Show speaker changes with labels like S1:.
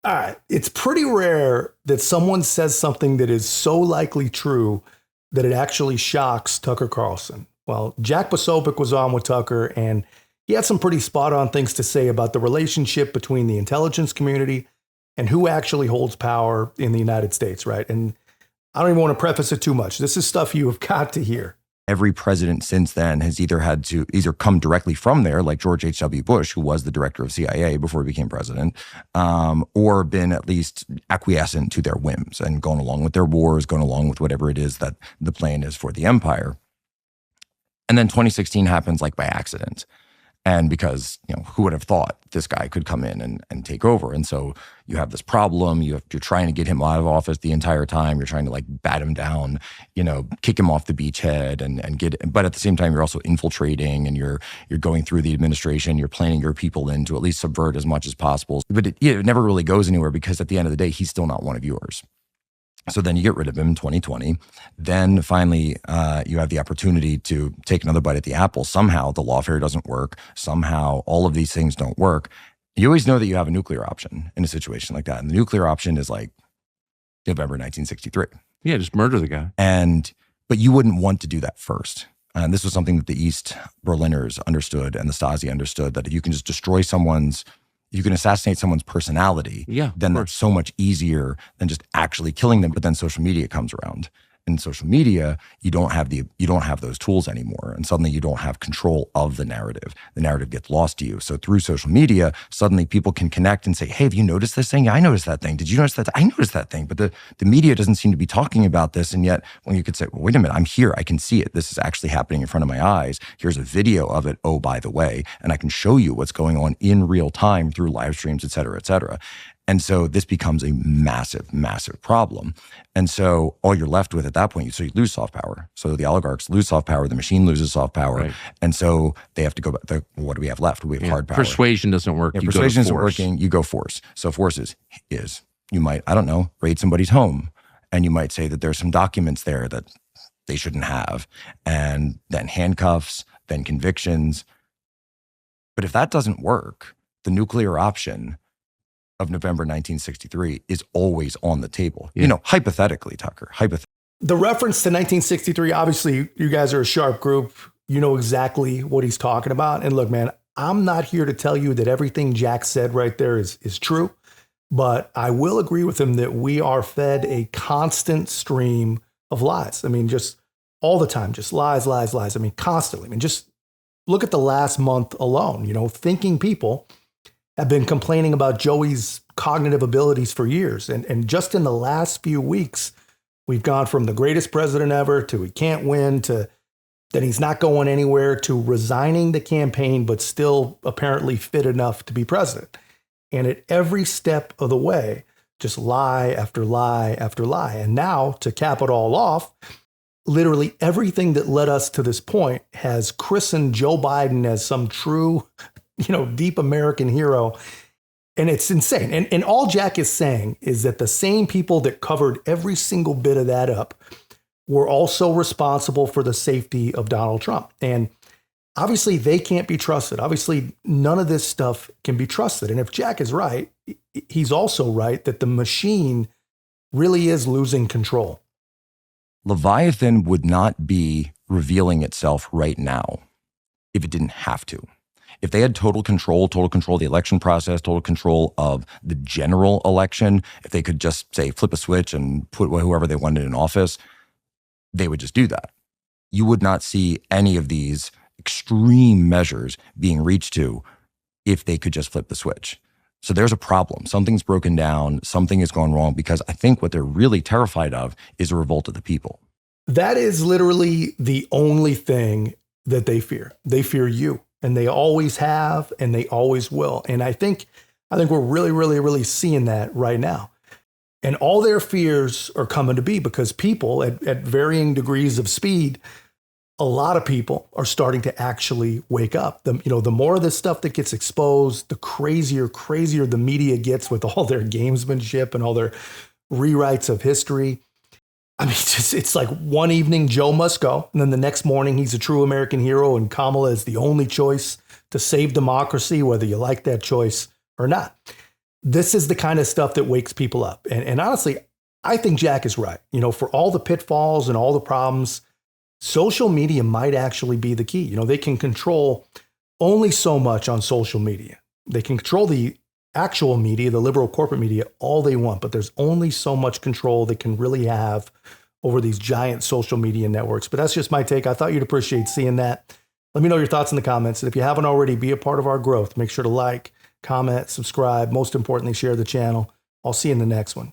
S1: All right. It's pretty rare that someone says something that is so likely true that it actually shocks Tucker Carlson. Well, Jack Posobiec was on with Tucker, and he had some pretty spot on things to say about the relationship between the intelligence community and who actually holds power in the United States, right? And I don't even want to preface it too much. This is stuff you have got to hear.
S2: Every president since then has either had to come directly from there, like George H.W. Bush, who was the director of CIA before he became president, or been at least acquiescent to their whims and gone along with their wars, gone along with whatever it is that the plan is for the empire. And then 2016 happens like by accident. And because, who would have thought this guy could come in and take over? And so you have this problem. You're trying to get him out of office the entire time. You're trying to bat him down, kick him off the beachhead but at the same time, you're also infiltrating and you're going through the administration. You're planning your people in to at least subvert as much as possible. But it never really goes anywhere because at the end of the day, he's still not one of yours. So then you get rid of him in 2020. Then finally, you have the opportunity to take another bite at the apple. Somehow the lawfare doesn't work. Somehow all of these things don't work. You always know that you have a nuclear option in a situation like that. And the nuclear option is like November 1963.
S3: Yeah, just murder the guy.
S2: But you wouldn't want to do that first. And this was something that the East Berliners understood and the Stasi understood, that if you can just you can assassinate someone's personality, then that's so much easier than just actually killing them. But then social media comes around. In social media, you don't have those tools anymore. And suddenly you don't have control of the narrative. The narrative gets lost to you. So through social media, suddenly people can connect and say, hey, have you noticed this thing? Yeah, I noticed that thing. Did you notice that? I noticed that thing. But the media doesn't seem to be talking about this. And yet when you could say, well, wait a minute, I'm here. I can see it. This is actually happening in front of my eyes. Here's a video of it. Oh, by the way, and I can show you what's going on in real time through live streams, et cetera, et cetera. And so this becomes a massive, massive problem. And so all you're left with at that point, so you lose soft power. So the oligarchs lose soft power, the machine loses soft power. Right. And so they have to go back. What do we have left? We have hard power.
S3: Persuasion doesn't work.
S2: Persuasion isn't working, you go force. So force is you might, raid somebody's home. And you might say that there's some documents there that they shouldn't have. And then handcuffs, then convictions. But if that doesn't work, the nuclear option of November 1963 is always on the table. Yeah. Hypothetically, Tucker,
S1: The reference to 1963, obviously, you guys are a sharp group. You know exactly what he's talking about. And look, man, I'm not here to tell you that everything Jack said right there is true, but I will agree with him that we are fed a constant stream of lies. I mean, just all the time, just lies. I mean, constantly. I mean, just look at the last month alone. Thinking people have been complaining about Joey's cognitive abilities for years. And just in the last few weeks, we've gone from the greatest president ever to he can't win to that he's not going anywhere to resigning the campaign, but still apparently fit enough to be president. And at every step of the way, just lie after lie after lie. And now, to cap it all off, literally everything that led us to this point has christened Joe Biden as some true deep American hero. And it's insane. And all Jack is saying is that the same people that covered every single bit of that up were also responsible for the safety of Donald Trump. And obviously they can't be trusted. Obviously none of this stuff can be trusted. And if Jack is right, he's also right that the machine really is losing control.
S2: Leviathan would not be revealing itself right now if it didn't have to. If they had total control of the election process, total control of the general election, if they could just say flip a switch and put whoever they wanted in office, they would just do that. You would not see any of these extreme measures being reached to if they could just flip the switch. So there's a problem. Something's broken down. Something has gone wrong, because I think what they're really terrified of is a revolt of the people.
S1: That is literally the only thing that they fear. They fear you. And they always have, and they always will. And I think we're really, really, really seeing that right now. And all their fears are coming to be because people at varying degrees of speed, a lot of people are starting to actually wake up. The more of this stuff that gets exposed, the crazier the media gets with all their gamesmanship and all their rewrites of history. I mean, it's like one evening Joe must go, and then the next morning he's a true American hero, and Kamala is the only choice to save democracy, whether you like that choice or not. this is the kind of stuff that wakes people up. And honestly, I think Jack is right. You know, for all the pitfalls and all the problems, social media might actually be the key. You know, they can control only so much on social media. They can control the actual media, the liberal corporate media, all they want, but there's only so much control they can really have over these giant social media networks. But that's just my take. I thought you'd appreciate seeing that. Let me know your thoughts in the comments. And if you haven't already, be a part of our growth. Make sure to like, comment, subscribe. Most importantly, share the channel. I'll see you in the next one.